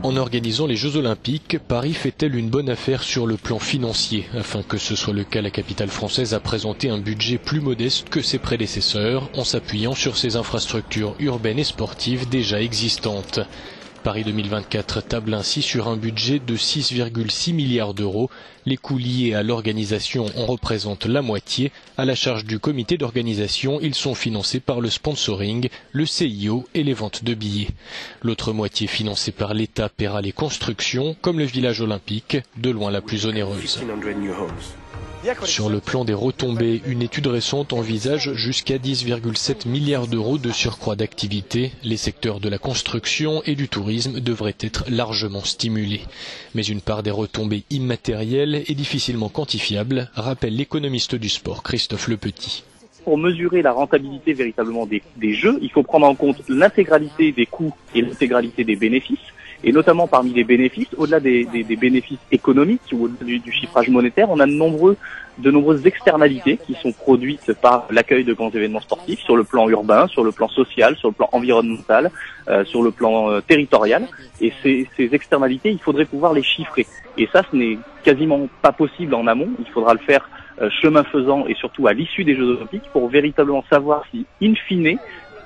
En organisant les Jeux Olympiques, Paris fait-elle une bonne affaire sur le plan financier? Afin que ce soit le cas, la capitale française a présenté un budget plus modeste que ses prédécesseurs, en s'appuyant sur ses infrastructures urbaines et sportives déjà existantes. Paris 2024 table ainsi sur un budget de 6,6 milliards d'euros. Les coûts liés à l'organisation en représentent la moitié. À la charge du comité d'organisation, ils sont financés par le sponsoring, le CIO et les ventes de billets. L'autre moitié financée par l'État paiera les constructions, comme le village olympique, de loin la plus onéreuse. Sur le plan des retombées, une étude récente envisage jusqu'à 10,7 milliards d'euros de surcroît d'activité. Les secteurs de la construction et du tourisme devraient être largement stimulés. Mais une part des retombées immatérielles et difficilement quantifiable, rappelle l'économiste du sport Christophe Lepetit. Pour mesurer la rentabilité véritablement des jeux, il faut prendre en compte l'intégralité des coûts et l'intégralité des bénéfices. Et notamment parmi les bénéfices, au-delà des bénéfices économiques ou au-delà du chiffrage monétaire, on a de nombreuses externalités qui sont produites par l'accueil de grands événements sportifs sur le plan urbain, sur le plan social, sur le plan environnemental, sur le plan territorial. Et ces externalités, il faudrait pouvoir les chiffrer. Et ça, ce n'est quasiment pas possible en amont. Il faudra le faire chemin faisant et surtout à l'issue des Jeux Olympiques pour véritablement savoir si, in fine,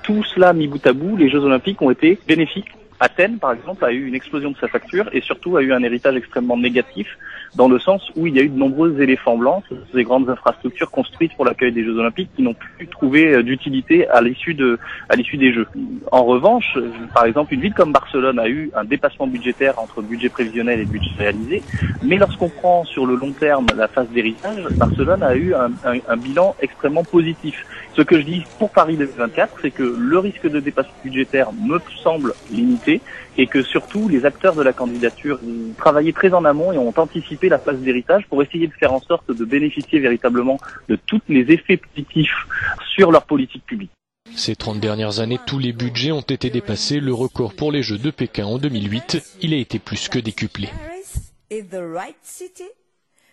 tout cela mis bout à bout, les Jeux Olympiques ont été bénéfiques. Athènes, par exemple, a eu une explosion de sa facture et surtout a eu un héritage extrêmement négatif dans le sens où il y a eu de nombreux éléphants blancs, ces grandes infrastructures construites pour l'accueil des Jeux Olympiques qui n'ont plus trouvé d'utilité à l'issue des Jeux. En revanche, par exemple, une ville comme Barcelone a eu un dépassement budgétaire entre budget prévisionnel et budget réalisé, mais lorsqu'on prend sur le long terme la phase d'héritage, Barcelone a eu un bilan extrêmement positif. Ce que je dis pour Paris 2024, c'est que le risque de dépassement budgétaire me semble limité et que surtout les acteurs de la candidature ont travaillé très en amont et ont anticipé la phase d'héritage pour essayer de faire en sorte de bénéficier véritablement de tous les effets positifs sur leur politique publique. Ces 30 dernières années, tous les budgets ont été dépassés. Le record pour les Jeux de Pékin en 2008, il a été plus que décuplé.